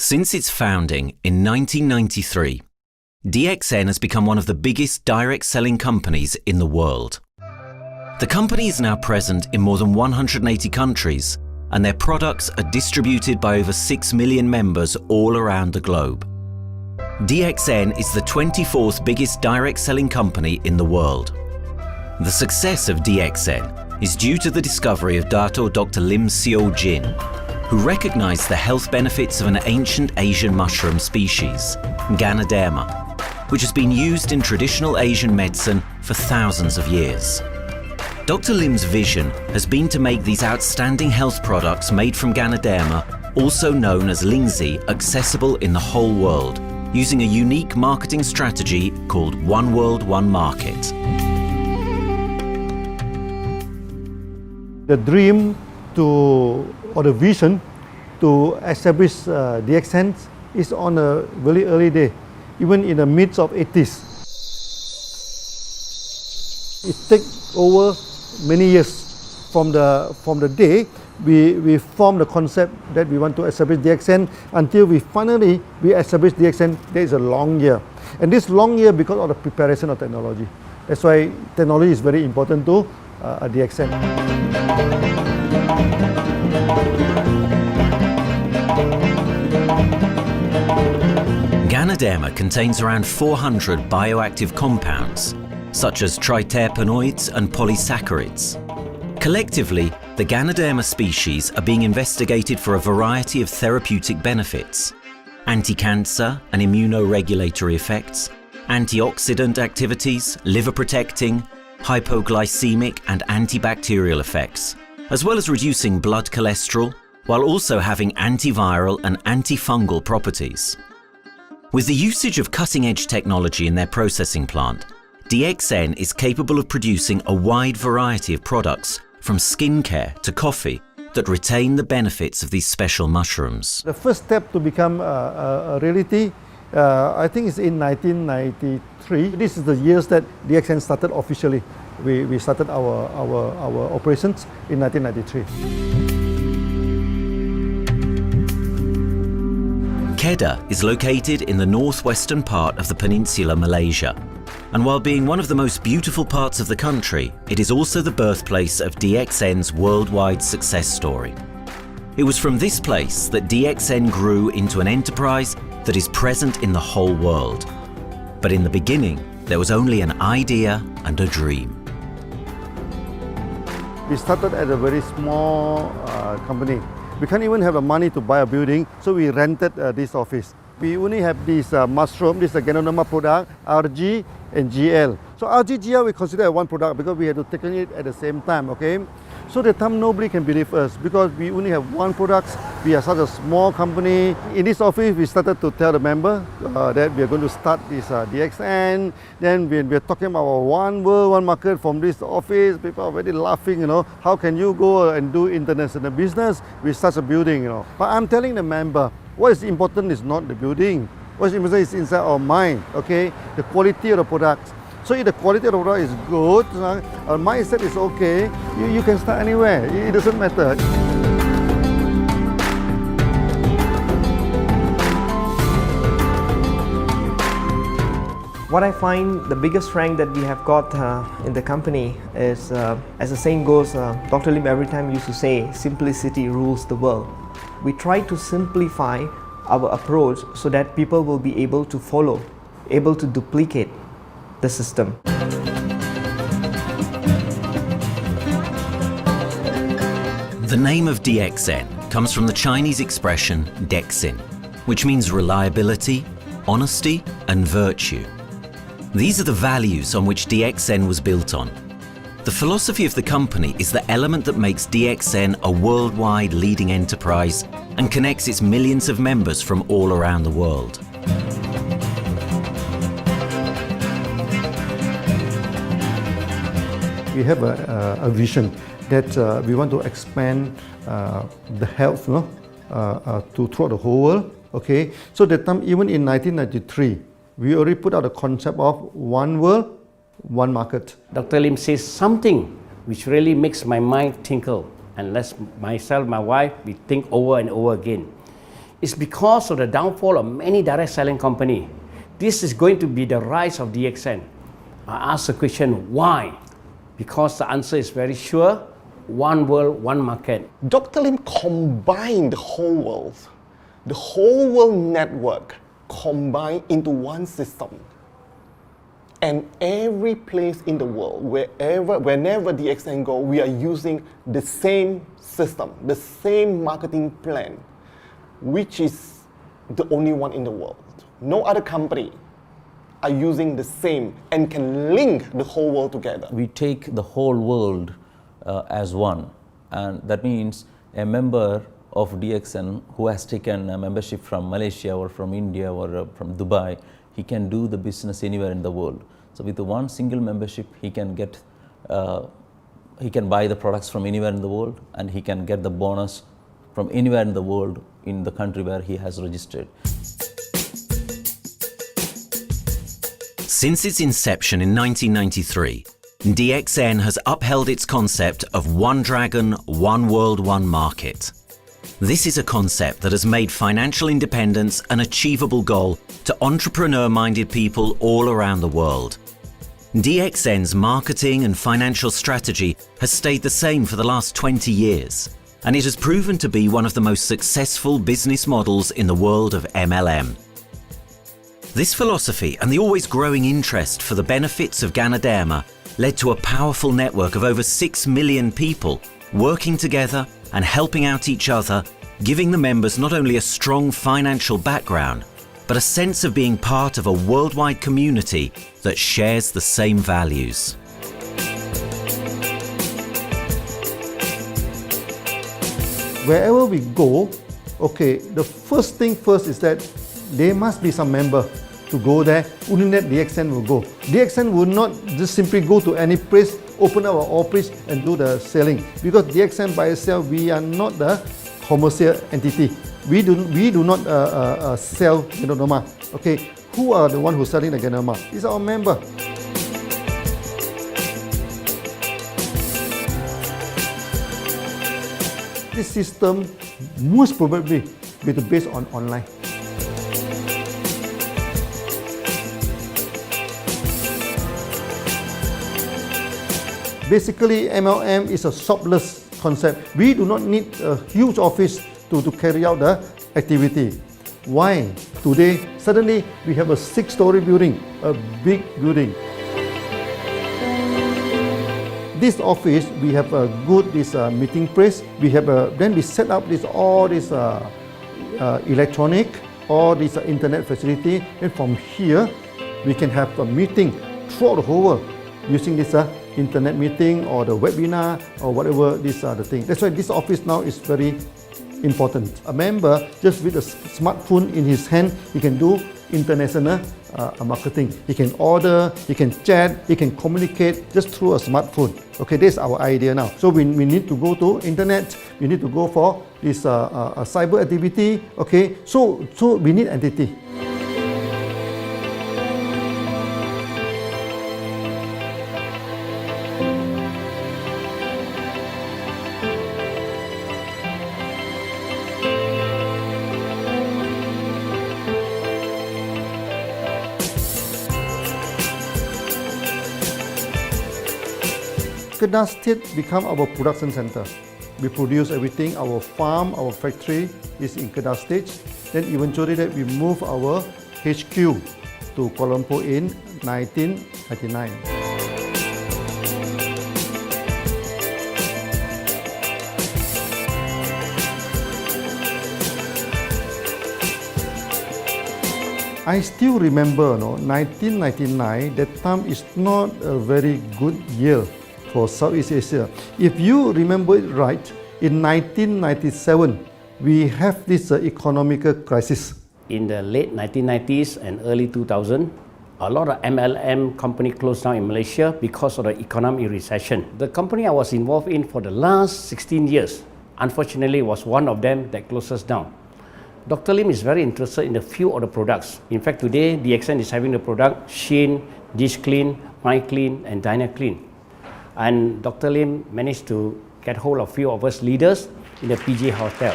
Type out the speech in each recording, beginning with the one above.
Since its founding in 1993, DXN has become one of the biggest direct selling companies in the world. The company is now present in more than 180 countries, and their products are distributed by over 6 million members all around the globe. DXN is the 24th biggest direct selling company in the world. The success of DXN is due to the discovery of Dato Dr. Lim Seo Jin, who recognized the health benefits of an ancient Asian mushroom species, Ganoderma, which has been used in traditional Asian medicine for thousands of years. Dr. Lim's vision has been to make these outstanding health products made from Ganoderma, also known as Lingzi, accessible in the whole world, using a unique marketing strategy called One World, One Market. The dream or the vision to establish DXN is on a very early day, even in the midst of 80s. It takes over many years from the day we formed the concept that we want to establish DXN until we finally establish DXN. There is a long year, and this long year because of the preparation of technology. That's why technology is very important to DXN. Ganoderma contains around 400 bioactive compounds, such as triterpenoids and polysaccharides. Collectively, the Ganoderma species are being investigated for a variety of therapeutic benefits: anti-cancer and immunoregulatory effects, antioxidant activities, liver protecting, hypoglycemic and antibacterial effects, as well as reducing blood cholesterol, while also having antiviral and antifungal properties. With the usage of cutting-edge technology in their processing plant, DXN is capable of producing a wide variety of products, from skincare to coffee, that retain the benefits of these special mushrooms. The first step to become a reality, I think, is in 1993. This is the years that DXN started officially. We started our operations in 1993. Kedah is located in the northwestern part of the peninsula Malaysia, and while being one of the most beautiful parts of the country, it is also the birthplace of DXN's worldwide success story. It was from this place that DXN grew into an enterprise that is present in the whole world. But in the beginning, there was only an idea and a dream. We started at a very small company. We can't even have the money to buy a building, so we rented this office. We only have this mushroom, this is a Ganoderma product, RG and GL. So RG, GL we consider one product because we had to take it at the same time, okay? So at the time nobody can believe us because we only have one product. We are such a small company. In this office, we started to tell the member that we are going to start this DXN. Then we are talking about one world, one market from this office. People are very laughing, you know. How can you go and do international business with such a building, you know? But I'm telling the member, what is important is not the building. What is important is inside our mind, okay? The quality of the products. So if the quality of the product is good, our mindset is okay, you can start anywhere. It doesn't matter. What I find the biggest strength that we have got in the company is, as the saying goes, Dr. Lim every time used to say, simplicity rules the world. We try to simplify our approach so that people will be able to follow, able to duplicate the system. The name of DXN comes from the Chinese expression DXN, which means reliability, honesty, and virtue. These are the values on which DXN was built on. The philosophy of the company is the element that makes DXN a worldwide leading enterprise and connects its millions of members from all around the world. We have a vision that we want to expand the health throughout the whole world. Okay, so that time, even in 1993, we already put out the concept of one world, one market. Dr. Lim says something which really makes my mind tinkle, and lets myself, my wife, we think over and over again. It's because of the downfall of many direct selling companies. This is going to be the rise of DXN. I ask the question, why? Because the answer is very sure, one world, one market. Dr. Lim combined the whole world network combined into one system. And every place in the world, whenever DXN go, we are using the same system, the same marketing plan, which is the only one in the world. No other company are using the same and can link the whole world together. We take the whole world as one, and that means a member of DXN who has taken a membership from Malaysia or from India or from Dubai, he can do the business anywhere in the world. So with the one single membership, he can get, he can buy the products from anywhere in the world, and he can get the bonus from anywhere in the world in the country where he has registered. Since its inception in 1993, DXN has upheld its concept of one dragon, one world, one market. This is a concept that has made financial independence an achievable goal to entrepreneur-minded people all around the world. DXN's marketing and financial strategy has stayed the same for the last 20 years, and it has proven to be one of the most successful business models in the world of MLM. This philosophy and the always growing interest for the benefits of Ganoderma led to a powerful network of over 6 million people working together and helping out each other, giving the members not only a strong financial background, but a sense of being part of a worldwide community that shares the same values. Wherever we go, okay, the first thing first is that there must be some member to go there. Only that DXN will go. DXN will not just simply go to any place, open our office and do the selling. Because DXN by itself, we are not the commercial entity. We do not sell Ganoderma. Okay, who are the one who's selling the Ganoderma? It's our member. This system most probably will be based on online. Basically, MLM is a shopless concept. We do not need a huge office to carry out the activity. Why? Today, suddenly we have a 6-story building, a big building. This office, we have a good meeting place. We have then we set up all this electronic, all this internet facility. And from here, we can have a meeting throughout the whole world using this internet meeting or the webinar or whatever these are the things. That's why this office now is very important. A member, just with a smartphone in his hand, he can do international marketing. He can order, he can chat, he can communicate just through a smartphone. Okay, that's our idea now. So we need to go to internet, we need to go for this cyber activity. Okay, so we need entity. Kedah State become our production center. We produce everything. Our farm, our factory is in Kedah State. Then eventually that we move our HQ to Kuala Lumpur in 1999. I still remember, 1999, that time is not a very good year for Southeast Asia. If you remember it right, in 1997, we have this economical crisis. In the late 1990s and early 2000, a lot of MLM company closed down in Malaysia because of the economic recession. The company I was involved in for the last 16 years, unfortunately, was one of them that closes down. Dr. Lim is very interested in a few of the products. In fact, today, DXN is having the product Sheen, Dish Clean, My Clean, and Dyna Clean. And Dr. Lim managed to get hold of a few of us leaders in the PJ Hotel.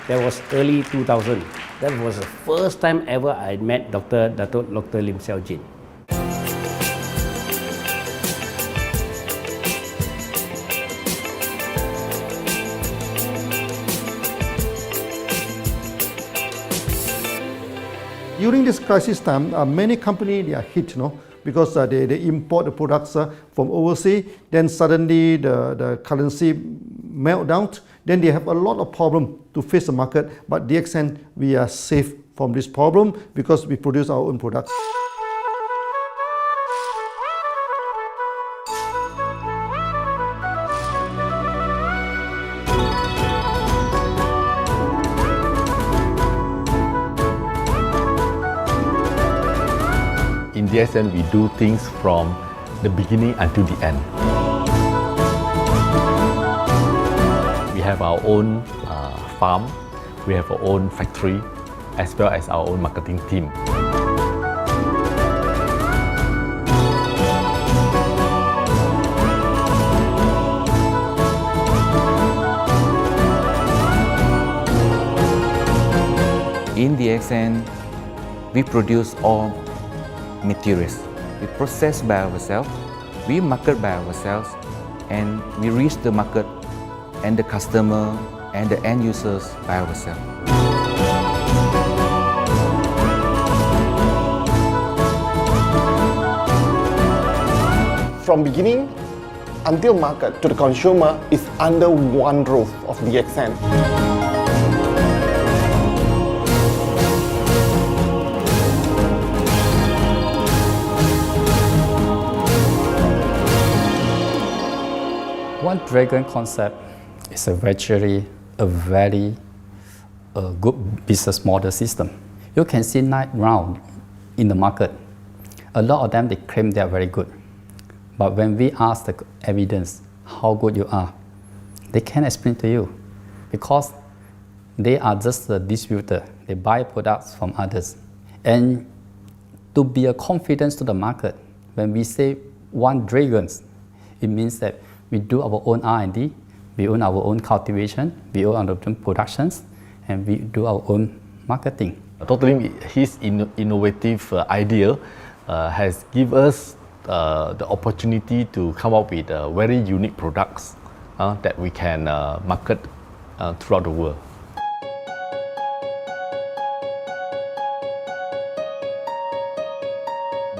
That was early 2000. That was the first time ever I met Dr. Lim Xiao Jin. During this crisis time, many companies they are hit, because they import the products from overseas. Then suddenly the currency melt down. Then they have a lot of problem to face the market. But DXN, we are safe from this problem because we produce our own products. In DXN, we do things from the beginning until the end. We have our own farm, we have our own factory, as well as our own marketing team. In DXN, we produce all materials. We process by ourselves, we market by ourselves, and we reach the market and the customer and the end users by ourselves. From beginning until market to the consumer is under one roof of DXN. One Dragon concept is actually a very good business model system. You can see right now in the market, a lot of them they claim they are very good. But when we ask the evidence how good you are, they can't explain to you because they are just a distributor. They buy products from others. And to be a confidence to the market, when we say One Dragons, it means that we do our own R&D, we own our own cultivation, we own our own productions, and we do our own marketing. Totally, his innovative idea has given us the opportunity to come up with very unique products that we can market throughout the world.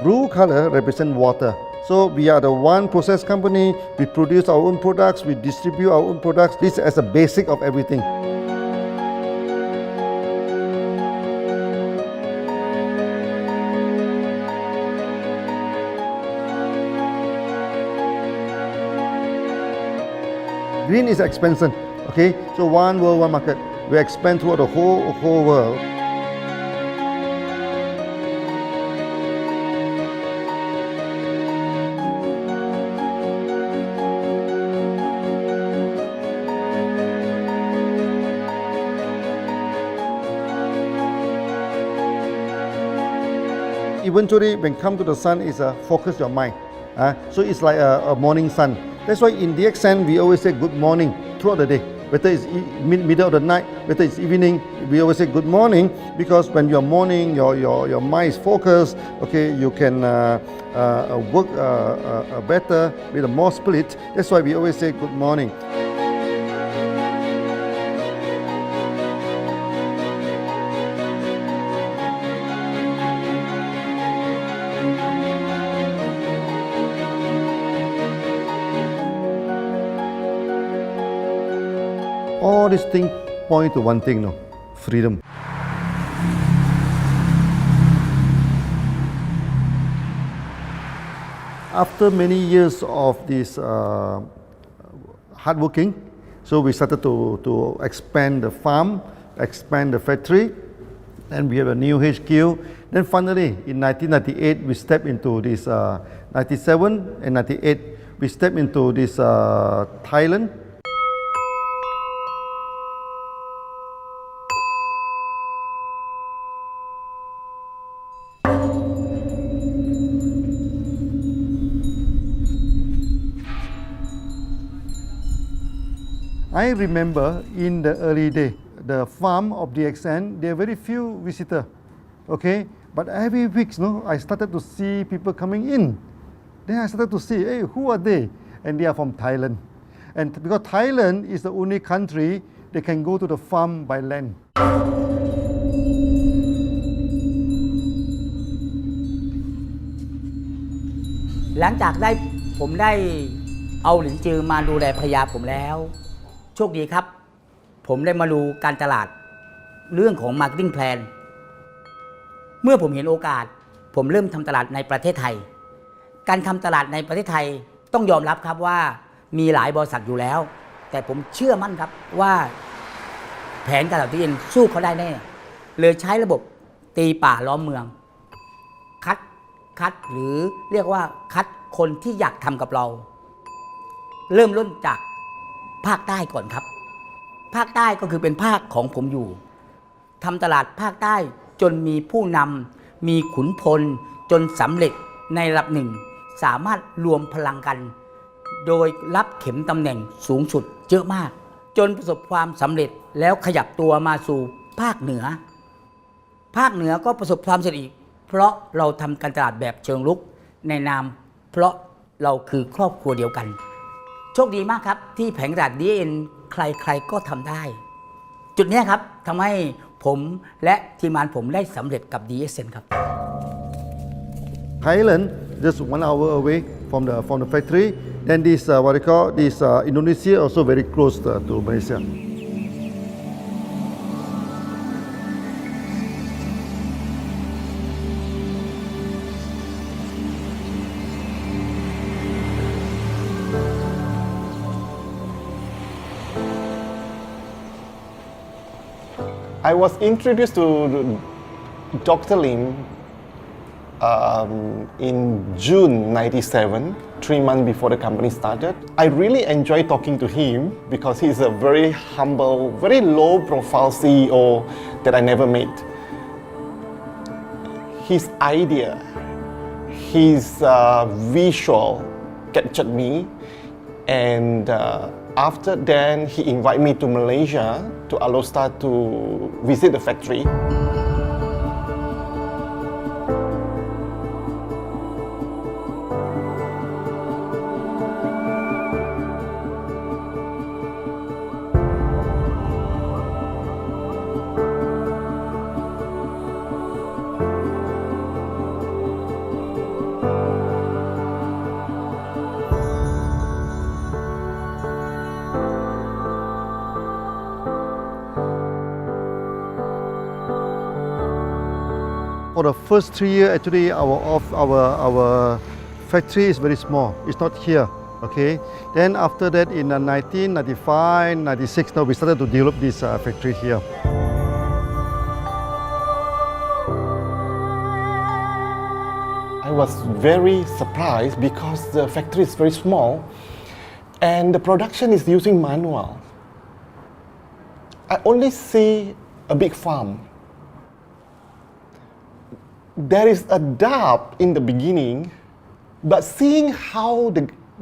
Blue color represents water. So we are the one process company, we produce our own products, we distribute our own products. This is as a basic of everything. Green is expansion, okay? So one world, one market. We expand throughout the whole world. Eventually, when come to the sun, is focus your mind. So it's like a morning sun. That's why in DXN, we always say good morning throughout the day. Whether it's middle of the night, whether it's evening, we always say good morning because when you're morning, your mind is focused. Okay, you can work better with a more spirit. That's why we always say good morning. All these things point to one thing, freedom. After many years of this hard working, so we started to expand the farm, expand the factory, and we have a new HQ. Then finally, in 1998, we stepped into this, 97 and 98, we stepped into this Thailand. I remember in the early day, the farm of DXN, there are very few visitors, okay? But every week, I started to see people coming in. Then I started to see, hey, who are they? And they are from Thailand. And because Thailand is the only country they can go to the farm by land. หลังจากผมได้เอาหลินจือมาดูแลภรรยาผมแล้วโชคดีครับผมได้มาดูการตลาดเรื่องของ Marketing Plan เมื่อผมเห็นโอกาสผมเริ่มทำตลาดในประเทศไทยการทำตลาดในประเทศไทยต้องยอมรับครับว่ามีหลายบริษัทอยู่แล้วแต่ผมเชื่อมั่นครับว่าแผนการตลาดที่เอ็นสู้เขาได้แน่เลยใช้ระบบตีป่าล้อมเมืองคัดหรือเรียกว่าคัดคนที่อยากทำกับเราเริ่มต้นจากภาคใต้ก่อนครับภาคใต้ก็คือเป็นภาคของผมอยู่ทำตลาดภาคใต้จนมีผู้นำมีขุนพลจนสำเร็จในระดับหนึ่งสามารถรวมพลังกันโดยรับเข็มตำแหน่งสูงสุดเยอะมากจนประสบความสำเร็จแล้วขยับตัวมาสู่ภาคเหนือก็ประสบความสำเร็จอีกเพราะเราทำการตลาดแบบเชิงรุกในนามเพราะเราคือครอบครัวเดียวกันโชคดีมากครับที่แผงตลาด DXN ใครๆก็ทำได้จุดนี้ครับทำให้ผมและทีมงานผมได้สำเร็จกับ DXN ครับ Thailand just 1 hour away from the factory. Then this what they call this Indonesia also very close to Malaysia. I was introduced to Dr. Lim in June '97, 3 months before the company started. I really enjoy talking to him because he's a very humble, very low-profile CEO that I never met. His idea, his visual captured me, and after then he invited me to Malaysia to Alostar to visit the factory. For the first 3 years, actually, our factory is very small. It's not here, okay. Then after that, in 1995, 96, now we started to develop this factory here. I was very surprised because the factory is very small and the production is using manual. I only see a big farm. There is a doubt in the beginning, but seeing how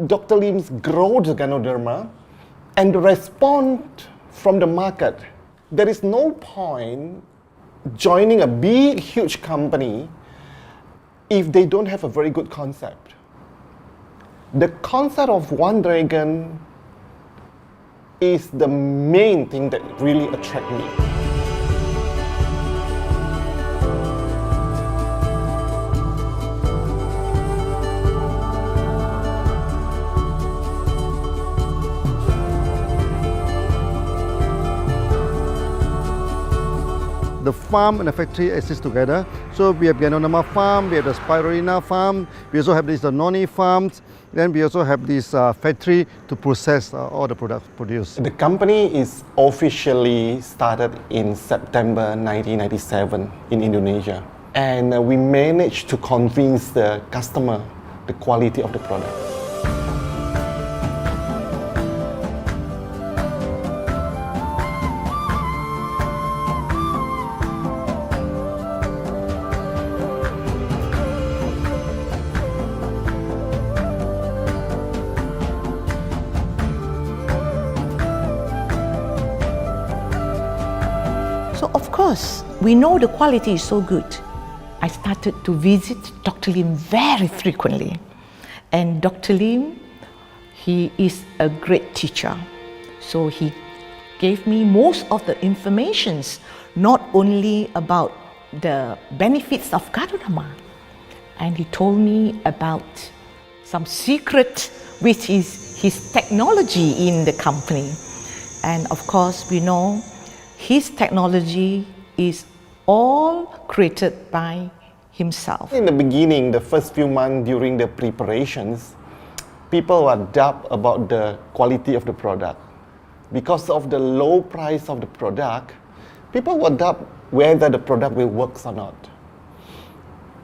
Dr. Lim's grow the Ganoderma and the response from the market, there is no point joining a big, huge company if they don't have a very good concept. The concept of One Dragon is the main thing that really attracts me. The farm and the factory exist together. So we have Ganoderma farm, we have the Spirulina farm, we also have this noni farms, then we also have this factory to process all the products produced. The company is officially started in September 1997 in Indonesia. And we managed to convince the customer the quality of the product. because we know the quality is so good, I started to visit Dr. Lim very frequently. And Dr. Lim, he is a great teacher. So he gave me most of the informations, not only about the benefits of Ganoderma, and he told me about some secret, which is his technology in the company. And of course, we know his technology is all created by himself. In the beginning, the first few months during the preparations, people were doubt about the quality of the product. Because of the low price of the product, people were doubt whether the product will work or not.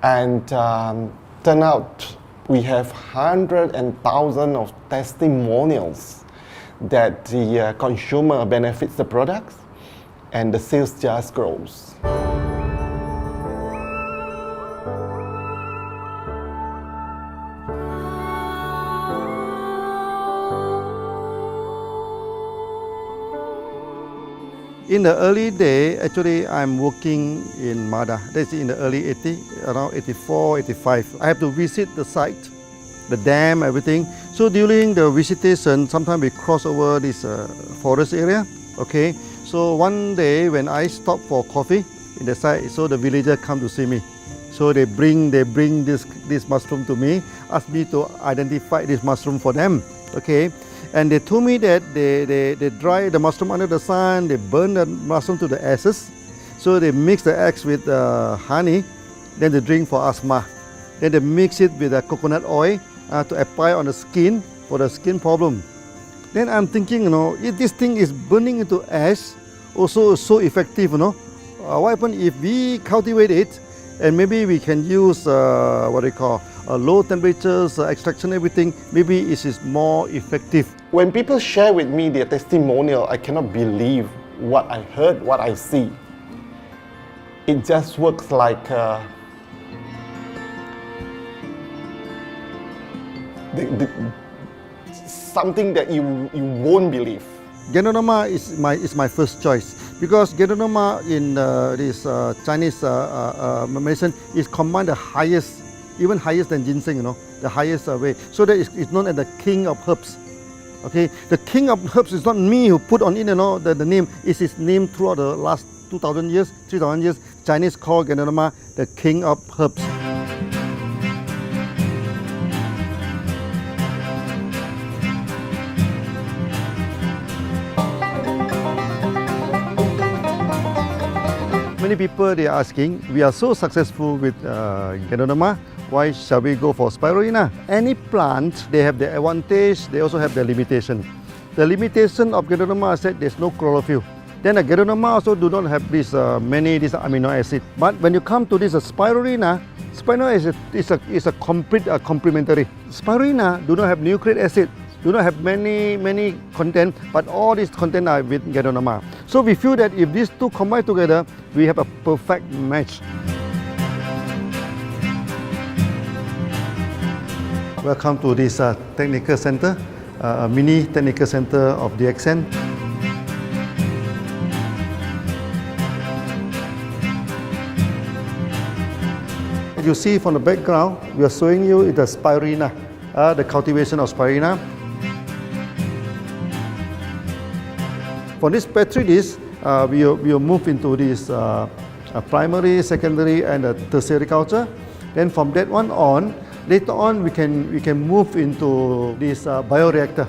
And turn out we have hundreds and thousands of testimonials that the consumer benefits the products and the sales just grows. In the early day, actually, I'm working in Mada. That's in the early 80s, around 84, 85. I have to visit the site, the dam, everything. So during the visitation, sometimes we cross over this forest area. Okay. So one day when I stop for coffee in the site, so the villager come to see me. So they bring this mushroom to me, ask me to identify this mushroom for them. Okay. And they told me that they dry the mushroom under the sun, they burn the mushroom to the ashes. So they mix the eggs with honey, then they drink for asthma. Then they mix it with coconut oil to apply on the skin for the skin problem. Then I'm thinking, if this thing is burning into ash, also so effective, what happens if we cultivate it and maybe we can use low temperatures, extraction, everything, maybe it is more effective. When people share with me their testimonial, I cannot believe what I heard, what I see. It just works like something that you won't believe. Ganoderma is my first choice because Ganoderma in this Chinese medicine is combined the highest, even higher than ginseng, the highest way. So that it's known as the king of herbs. Okay, the king of herbs is not me who put on it, the name. It is named throughout the last 2,000 years, 3,000 years. Chinese call Ganoderma the king of herbs. Many people they are asking, we are so successful with Ganoderma, why shall we go for spirulina? Any plant, they have their advantage, they also have their limitation. The limitation of Ganoderma is that there's no chlorophyll. Then the Ganoderma also do not have this this amino acid. But when you come to this spirulina, spirulina is a complete complementary. Spirulina do not have nucleic acid, do not have many content, but all these content are with Ganoderma. So we feel that if these two combine together, we have a perfect match. Welcome to this technical center, a mini technical center of DXN. As you see from the background, we are showing you the spirulina, the cultivation of spirulina. For this petri dish, we will move into this primary, secondary, and tertiary culture. Then from that one on, later on we can move into this bioreactor.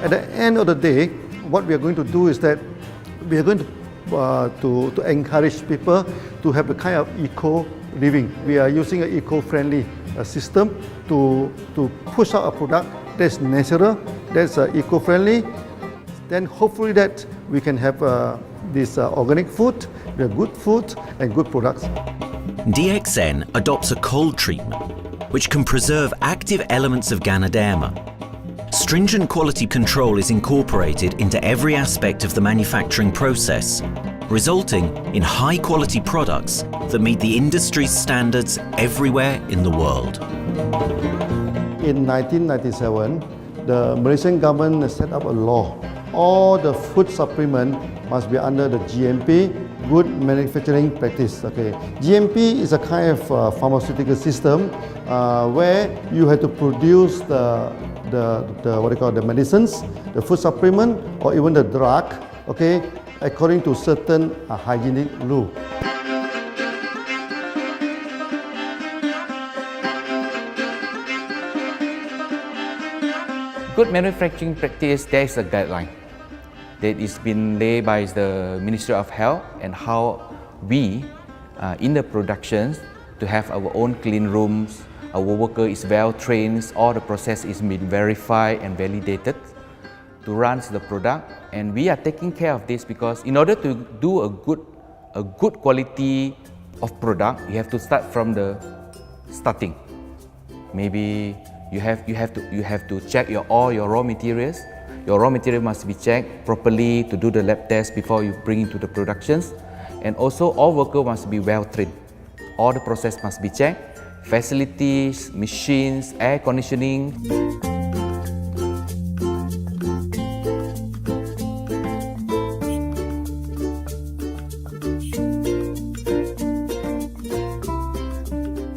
At the end of the day, what we are going to do is that we are going to encourage people to have the kind of eco living. We are using an eco-friendly system to push out a product that's natural, that's eco-friendly. Then hopefully that we can have this organic food, the good food and good products. DXN adopts a cold treatment which can preserve active elements of Ganoderma. Stringent quality control is incorporated into every aspect of the manufacturing process, resulting in high-quality products that meet the industry's standards everywhere in the world. In 1997, the Malaysian government set up a law all the food supplement must be under the GMP, good manufacturing practice. Okay, GMP is a kind of pharmaceutical system where you have to produce the what they call the medicines, the food supplement, or even the drug. Okay, according to certain hygienic rule. Good manufacturing practice, there is a guideline that is been laid by the Ministry of Health and how we in the productions to have our own clean rooms, our worker is well trained, all the process is been verified and validated to run the product, and we are taking care of this because in order to do a good quality of product, you have to start from the starting. Maybe you have to check all your raw materials. Your raw material must be checked properly to do the lab test before you bring into the productions. And also all workers must be well trained. All the process must be checked. Facilities, machines, air conditioning.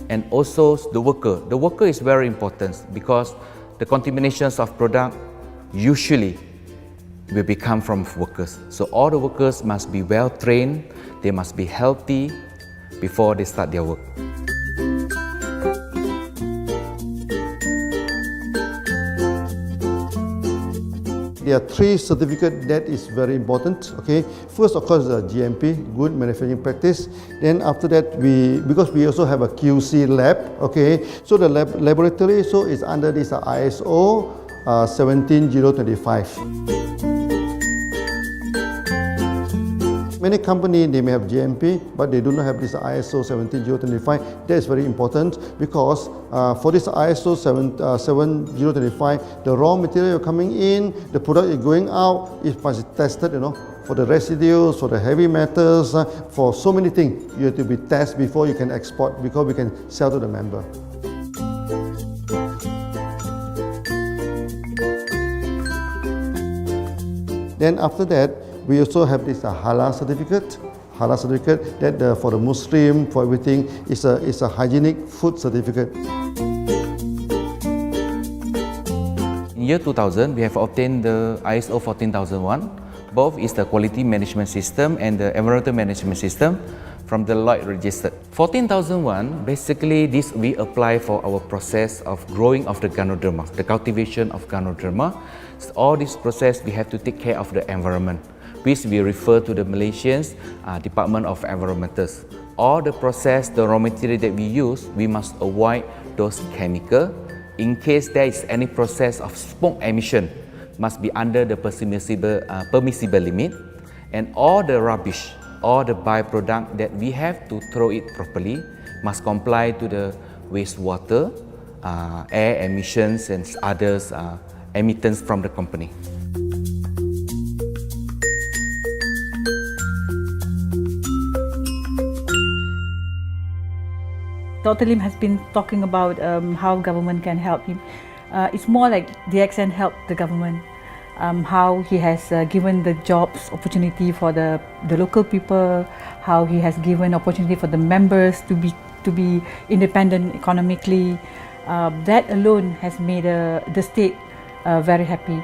And also the worker. The worker is very important because the contaminations of product usually will become from workers. So all the workers must be well trained, they must be healthy before they start their work. There are three certificates that is very important. Okay, first of course the GMP, good manufacturing practice. Then after that because we also have a QC lab. Okay, so the laboratory is under this ISO 17025. Many companies, they may have GMP, but they do not have this ISO 17025. That is very important because for this ISO 7025, the raw material coming in, the product is going out, it must be tested, for the residues, for the heavy metals, for so many things. You have to be tested before you can export, because we can sell to the member. Then after that, we also have this halal certificate. Halal certificate that for the Muslim, for everything, is a hygienic food certificate. In year 2000, we have obtained the ISO 14001. Both is the quality management system and the environmental management system from the Lloyd registered. 14001, basically this we apply for our process of growing of the Ganoderma, the cultivation of Ganoderma. So all this process we have to take care of the environment, which we refer to the Malaysian Department of Environmentals. All the process, the raw material that we use, we must avoid those chemicals. In case there is any process of smoke emission, must be under the permissible limit, and all the rubbish, all the byproduct that we have to throw it properly must comply to the wastewater, air emissions and others emittents from the company. Dr. Lim has been talking about how government can help him. It's more like DXN helped the government, how he has given the jobs opportunity for the local people, how he has given opportunity for the members to be independent economically. That alone has made the state very happy.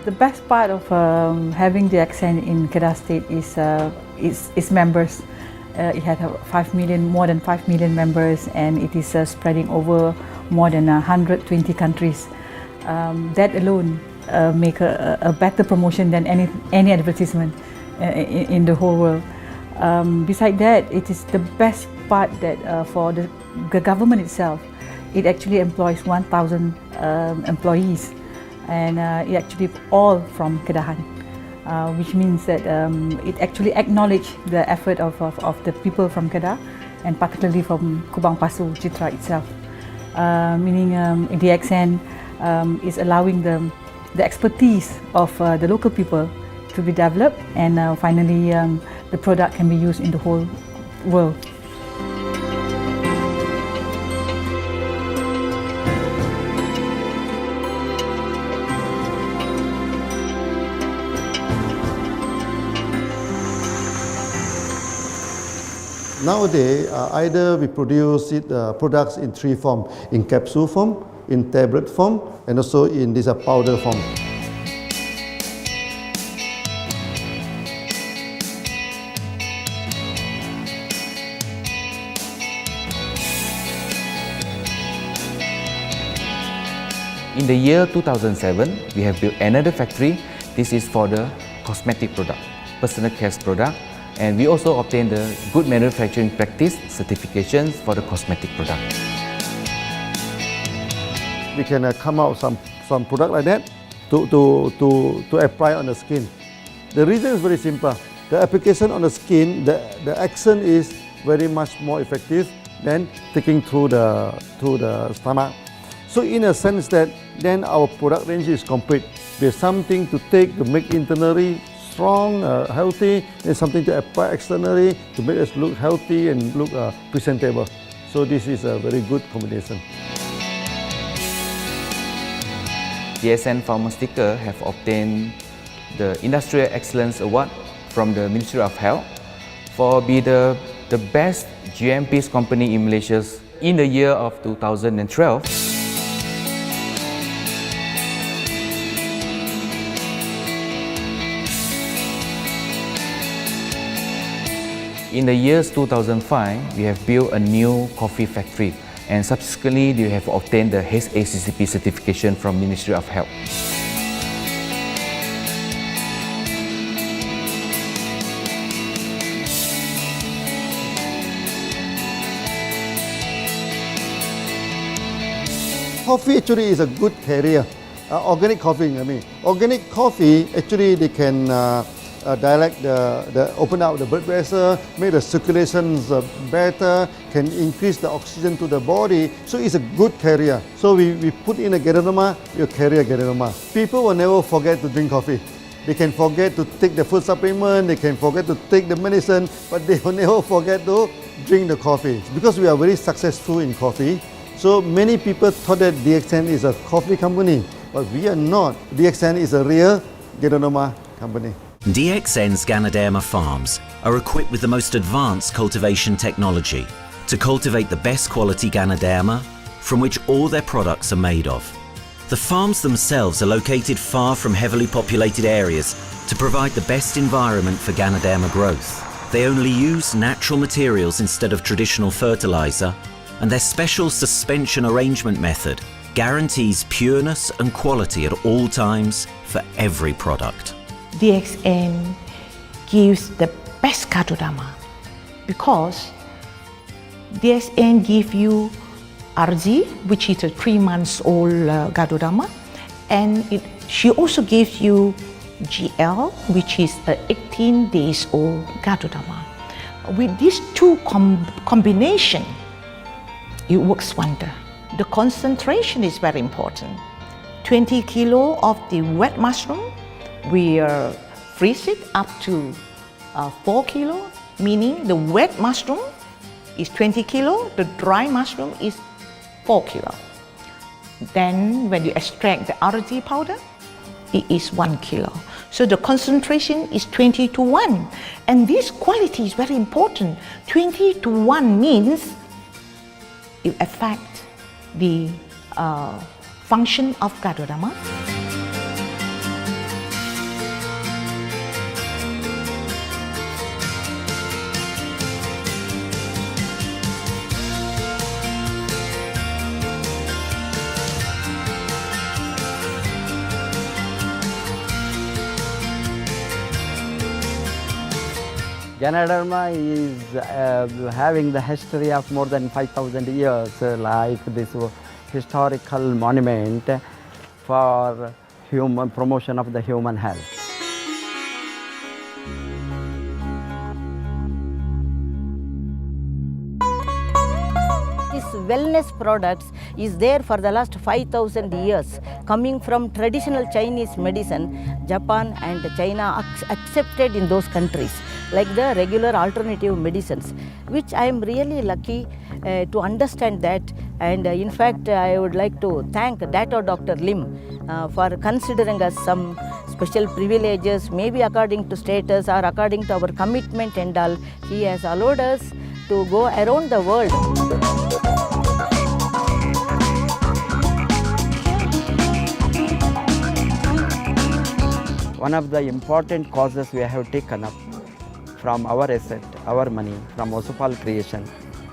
The best part of having DXN in Kedah State is its members. It has more than 5 million members, and it is spreading over more than 120 countries. That alone make a better promotion than any advertisement in the whole world. Besides that, it is the best part that for the government itself, it actually employs 1,000 employees. And it actually all from Kedahan, which means that it actually acknowledges the effort of the people from Kedah, and particularly from Kubang Pasu Citra itself. Meaning DXN is allowing the expertise of the local people to be developed, and finally the product can be used in the whole world. Nowadays, either we produce products in three forms: in capsule form, in tablet form, and also in this powder form. In the year 2007, we have built another factory. This is for the cosmetic product, personal care product, and we also obtained the Good Manufacturing Practice certifications for the cosmetic product. We can come out some product like that to apply on the skin. The reason is very simple. The application on the skin, the action is very much more effective than taking through the stomach. So in a sense that then our product range is complete. There's something to take to make internally strong, healthy, and something to apply externally to make us look healthy and look presentable. So this is a very good combination. DXN Pharmaceutical have obtained the Industrial Excellence Award from the Ministry of Health for be the best GMP company in Malaysia in the year of 2012. In the years 2005, we have built a new coffee factory, and subsequently we have obtained the HACCP certification from Ministry of Health. Coffee actually is a good career. Organic coffee, I mean. Organic coffee, actually they can dilate open up the blood vessel, make the circulations better, can increase the oxygen to the body. So it's a good carrier. So we put in a Ganoderma, you carry a Ganoderma. People will never forget to drink coffee. They can forget to take the food supplement, they can forget to take the medicine, but they will never forget to drink the coffee. Because we are very successful in coffee, so many people thought that DXN is a coffee company, but we are not. DXN is a real Ganoderma company. DXN's Ganoderma farms are equipped with the most advanced cultivation technology to cultivate the best quality Ganoderma from which all their products are made of. The farms themselves are located far from heavily populated areas to provide the best environment for Ganoderma growth. They only use natural materials instead of traditional fertilizer, and their special suspension arrangement method guarantees pureness and quality at all times for every product. DXN gives the best Ganoderma because DXN gives you RZ, which is a 3 months old Ganoderma, and she also gives you GL, which is a 18 days old Ganoderma. With these two combination, it works wonder. The concentration is very important. 20 kilo of the wet mushroom, we freeze it up to 4 kilo, meaning the wet mushroom is 20 kilo, the dry mushroom is 4 kilo. Then when you extract the RZ powder, it is 1 kilo. So the concentration is 20:1. And this quality is very important. 20:1 means it affects the function of Ganoderma. Ganoderma is having the history of more than 5,000 years, like this historical monument for human promotion of the human health. This wellness products is there for the last 5,000 years, coming from traditional Chinese medicine. Japan and China accepted in those countries, like the regular alternative medicines, which I am really lucky to understand that. And in fact, I would like to thank Dr. Lim for considering us some special privileges, maybe according to status or according to our commitment and all. He has allowed us to go around the world. One of the important causes we have taken up from our asset, our money, from Osopal creation,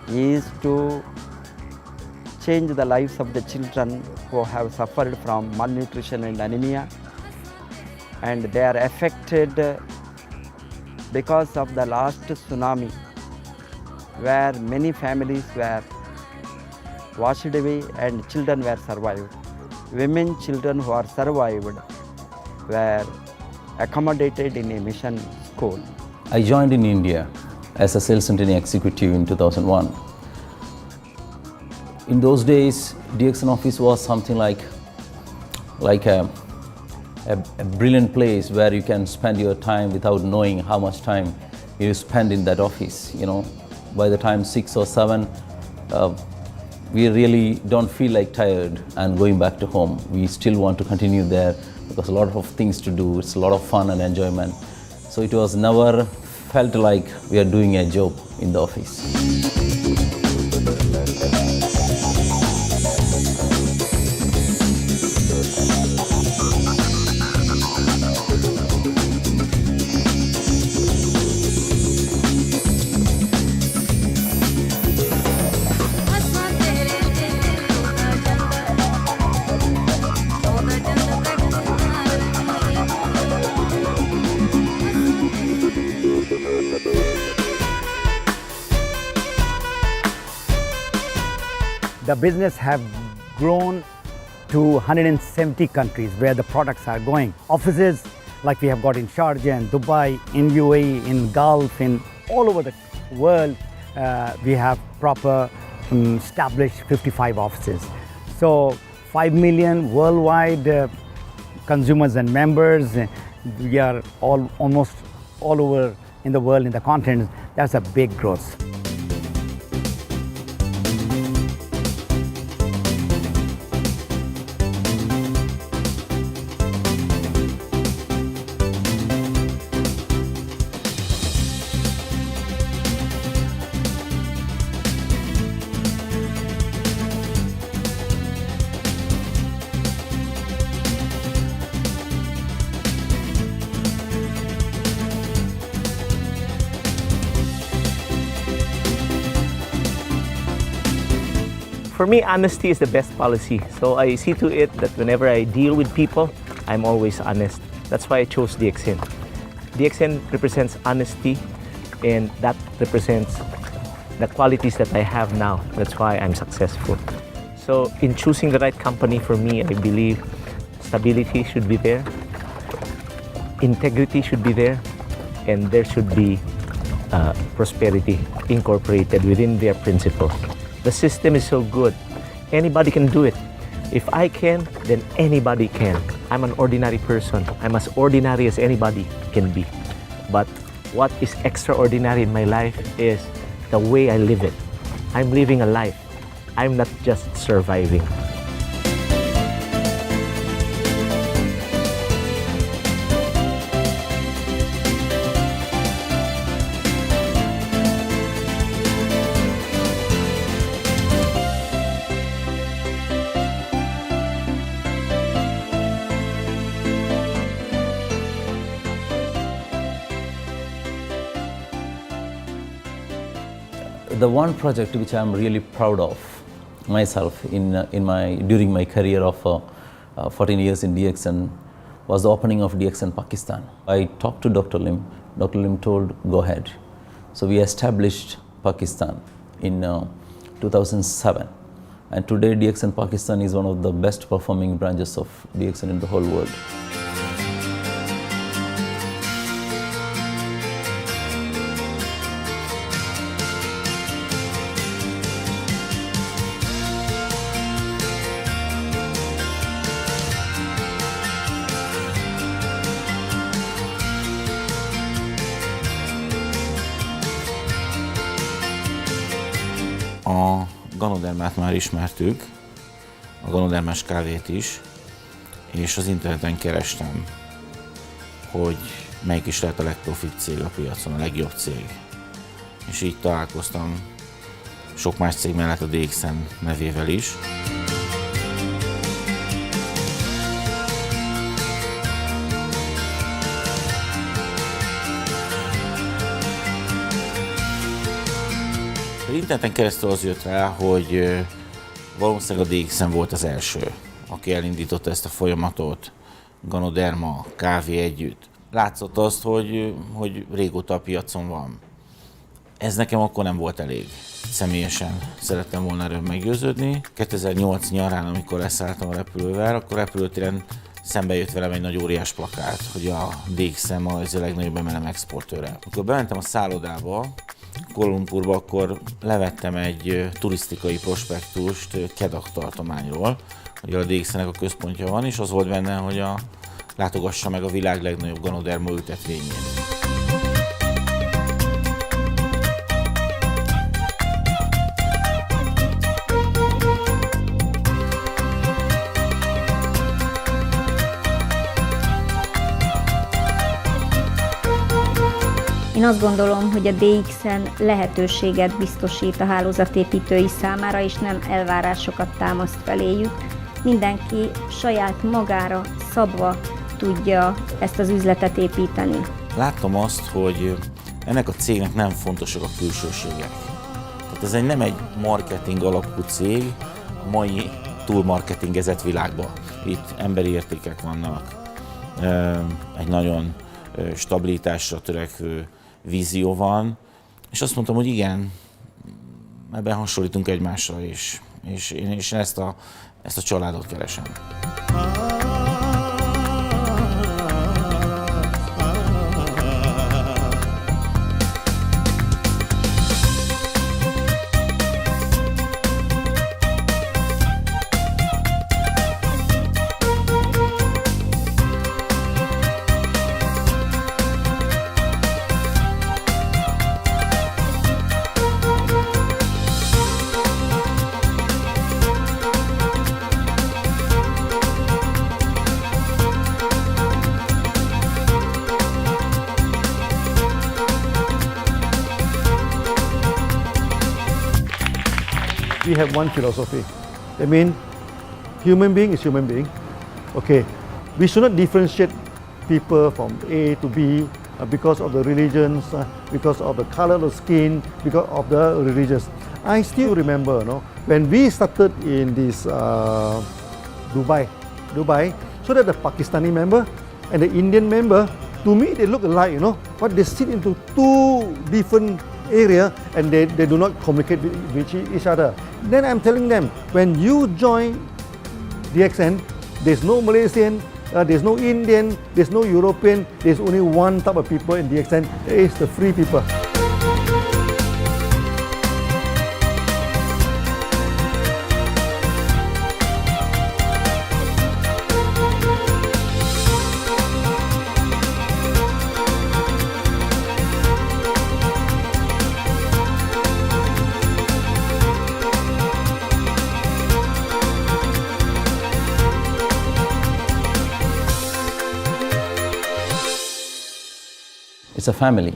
is to change the lives of the children who have suffered from malnutrition and anemia, and they are affected because of the last tsunami, where many families were washed away and children were survived. Women, children who are survived were accommodated in a mission school. I joined in India as a sales and training executive in 2001. In those days, DXN office was something like a brilliant place where you can spend your time without knowing how much time you spend in that office. You know, by the time 6 or 7, we really don't feel like tired and going back to home. We still want to continue there because a lot of things to do. It's a lot of fun and enjoyment. So it was never felt like we are doing a job in the office. The business have grown to 170 countries where the products are going. Offices like we have got in Sharjah and Dubai, in UAE, in Gulf, in all over the world, we have proper established 55 offices. So 5 million worldwide consumers and members. We are almost all over in the world, in the continents. That's a big growth. For me, honesty is the best policy. So I see to it that whenever I deal with people, I'm always honest. That's why I chose DXN. DXN represents honesty, and that represents the qualities that I have now. That's why I'm successful. So in choosing the right company for me, I believe stability should be there, integrity should be there, and there should be prosperity incorporated within their principles. The system is so good. Anybody can do it. If I can, then anybody can. I'm an ordinary person. I'm as ordinary as anybody can be. But what is extraordinary in my life is the way I live it. I'm living a life. I'm not just surviving. The one project which I am really proud of myself during my career of 14 years in DXN was the opening of DXN Pakistan. I talked to Dr. Lim. Dr. Lim told, go ahead. So we established Pakistan in 2007. And today DXN Pakistan is one of the best performing branches of DXN in the whole world. A Ganodermát már ismertük, a Ganodermás kávét is, és az interneten kerestem, hogy melyik is lehet a legprofit cég a piacon, a legjobb cég. És így találkoztam sok más cég mellett a DXN nevével is. Az interneten keresztül az jött rá, hogy valószínűleg a DXN volt az első, aki elindította ezt a folyamatot, Ganoderma, kávé együtt. Látszott azt, hogy régóta a piacon van. Ez nekem akkor nem volt elég. Személyesen szerettem volna erről meggyőződni. 2008 nyarán, amikor leszálltam a repülővel, akkor repülőtéren szembe jött velem egy nagy óriás plakát, hogy a DXN az a legnagyobb MLM exportőre. Amikor bementem a szállodába, Kuala Lumpurba, akkor levettem egy turisztikai prospektust Kedah tartományról, hogy a DXN-nek a központja van, és az volt benne, hogy látogassa meg a világ legnagyobb Ganoderma ültetvényét. Én azt gondolom, hogy a DXN lehetőséget biztosít a hálózatépítői számára, és nem elvárásokat támaszt feléjük. Mindenki saját magára szabva tudja ezt az üzletet építeni. Láttam azt, hogy ennek a cégnek nem fontosak a külsőségek. Tehát ez nem egy marketing alapú cég a mai túlmarketingezett világban. Itt emberi értékek vannak, egy nagyon stabilitásra törekvő vízió van, és azt mondtam, hogy igen, ebben hasonlítunk egymásra is, és én ezt a családot keresem. We have one philosophy. I mean, human being is human being. Okay, we should not differentiate people from A to B because of the religions, because of the color of the skin, because of the religions. I still remember, when we started in this Dubai, so that the Pakistani member and the Indian member, to me they look alike, but they sit into two different area and they do not communicate with each other. Then I'm telling them, when you join DXN, there's no Malaysian, there's no Indian, there's no European, there's only one type of people in DXN, it's the free people. It's a family.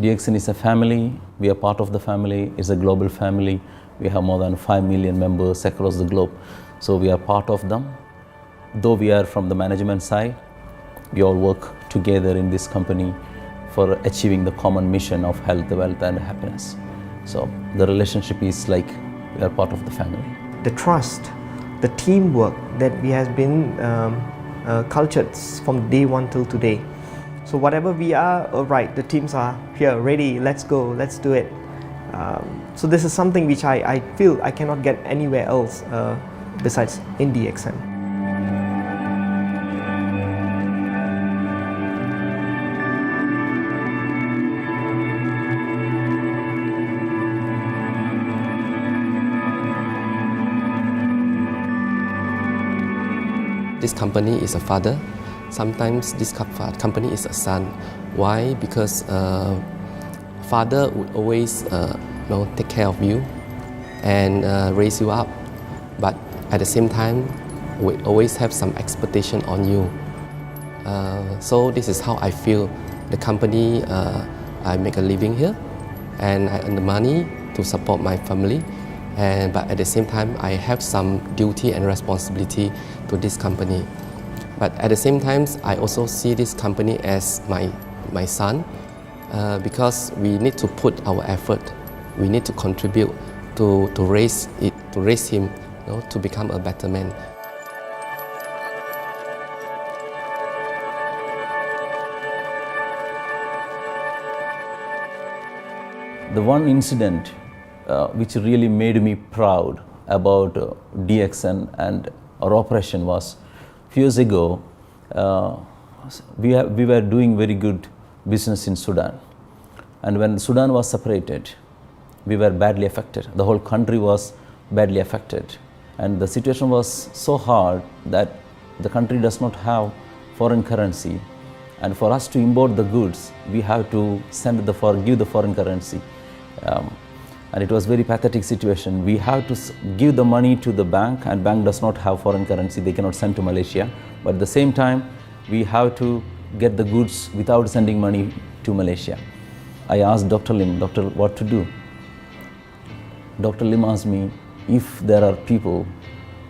DXN is a family. We are part of the family. It's a global family. We have more than 5 million members across the globe. So we are part of them. Though we are from the management side, we all work together in this company for achieving the common mission of health, wealth and happiness. So the relationship is like we are part of the family. The trust, the teamwork that we has been cultured from day one till today. So whatever we are, right, the teams are here, ready, let's go, let's do it. So this is something which I feel I cannot get anywhere else besides in DXN. This company is a father. Sometimes this company is a son. Why? Because father would always take care of you, and raise you up. But at the same time, we always have some expectation on you. So this is how I feel. The company, I make a living here, and I earn the money to support my family. But at the same time, I have some duty and responsibility to this company. But at the same time, I also see this company as my son, because we need to put our effort. We need to contribute to raise him, to become a better man. The one incident which really made me proud about DXN and our operation was a few years ago. We were doing very good business in Sudan, and when Sudan was separated, we were badly affected. The whole country was badly affected, and the situation was so hard that the country does not have foreign currency, and for us to import the goods, we have to give the foreign currency. And it was very pathetic situation. We have to give the money to the bank, and bank does not have foreign currency. They cannot send to Malaysia. But at the same time, we have to get the goods without sending money to Malaysia. I asked Dr. Lim, "Doctor, what to do?" Dr. Lim asked me, if there are people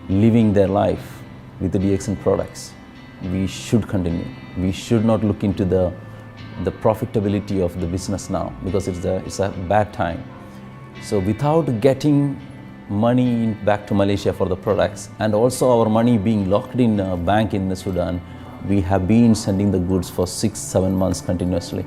living their life with the DXN products, we should continue. We should not look into the profitability of the business now, because it's a bad time. So without getting money back to Malaysia for the products, and also our money being locked in a bank in Sudan, we have been sending the goods for 6-7 months continuously.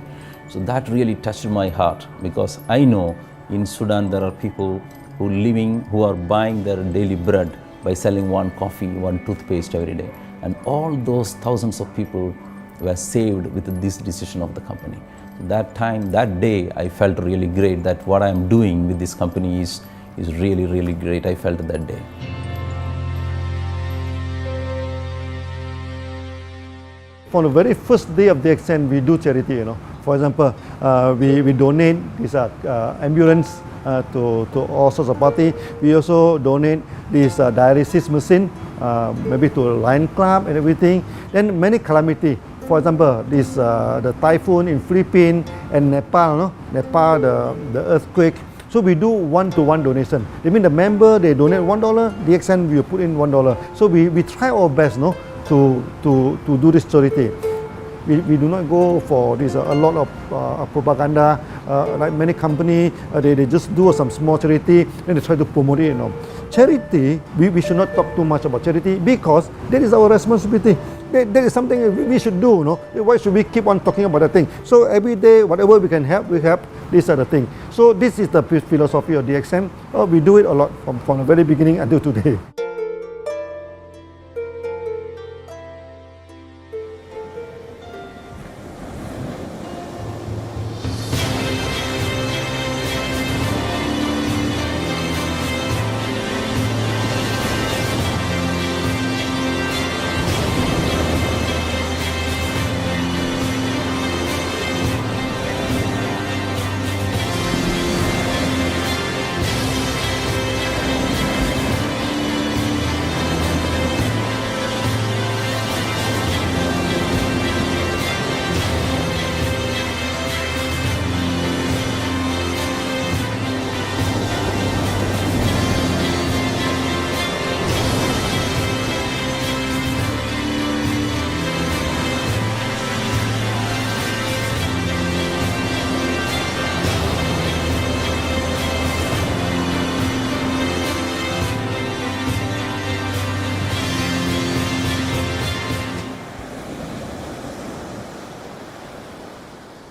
So that really touched my heart, because I know in Sudan there are people who are buying their daily bread by selling one coffee, one toothpaste every day. And all those thousands of people were saved with this decision of the company. That day, I felt really great that what I am doing with this company is really, really great. I felt that day. On the very first day of DXN, we do charity. For example, we donate this ambulance to all sorts of party. We also donate this dialysis machine, maybe to Lion Club and everything. Then many calamity. For example, the typhoon in Philippines and Nepal, Nepal, the earthquake. So we do one-to-one donation. I mean, the member, they donate $1, DXN will put in $1. So we try our best, to do this charity. We do not go for this a lot of propaganda, like many companies. They just do some small charity, then they try to promote it. Charity, we should not talk too much about charity, because that is our responsibility. That is something we should do. Why should we keep on talking about that thing? So every day, whatever we can help, we help. These are the things. So this is the philosophy of DXN. We do it a lot from the very beginning until today.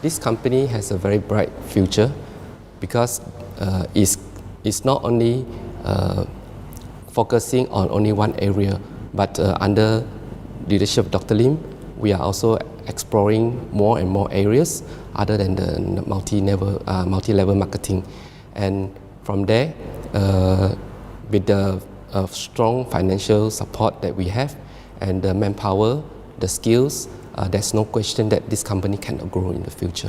This company has a very bright future, because it's not only focusing on only one area, but under leadership of Dr. Lim, we are also exploring more and more areas other than the multi-level marketing. And from there, with the strong financial support that we have and the manpower, the skills, there's no question that this company cannot grow in the future.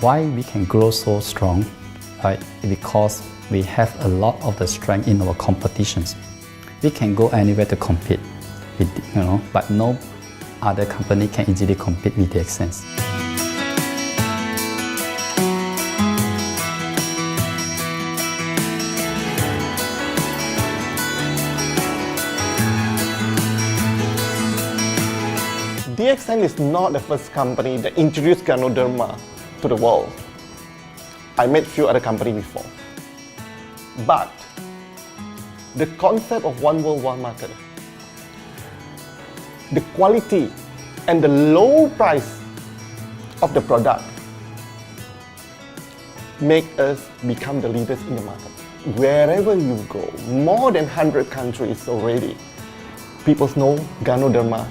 Why we can grow so strong? Right? Because we have a lot of the strength in our competitions. We can go anywhere to compete, but no other company can easily compete with DXN. DXN is not the first company that introduced Ganoderma to the world. I met few other companies before. But the concept of one world, one market, the quality and the low price of the product make us become the leaders in the market. Wherever you go, more than 100 countries already, people know Ganoderma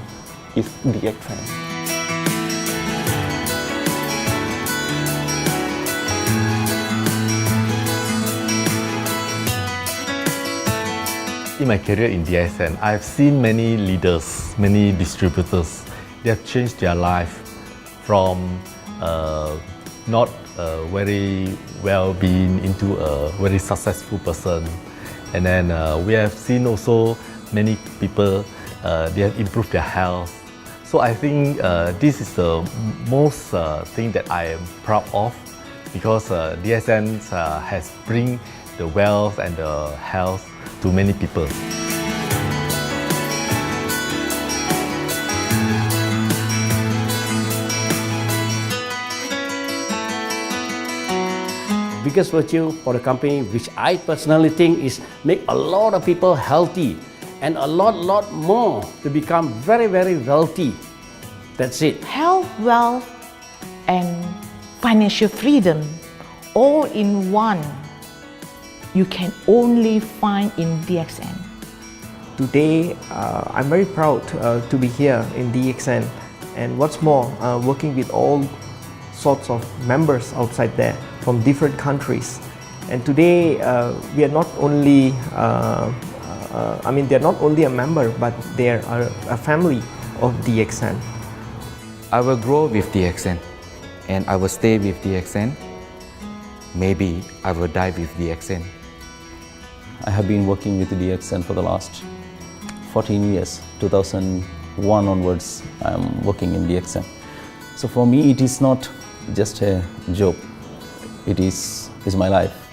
is DXN. In my career in DXN, I've seen many leaders, many distributors. They have changed their life from not very well-being into a very successful person. And then we have seen also many people, they have improved their health. So I think this is the most thing that I am proud of, because DXN has bring the wealth and the health to many people. Biggest virtue for the company, which I personally think is make a lot of people healthy and a lot more to become very wealthy. That's it. Health, wealth, and financial freedom all in one. You can only find in DXN. Today, I'm very proud to be here in DXN, and what's more, working with all sorts of members outside there from different countries. And today, we are not only, they're not only a member, but they are a family of DXN. I will grow with DXN, and I will stay with DXN. Maybe I will die with DXN. I have been working with DXN for the last 14 years. 2001 onwards, I am working in DXN. So for me, it is not just a job. It is my life.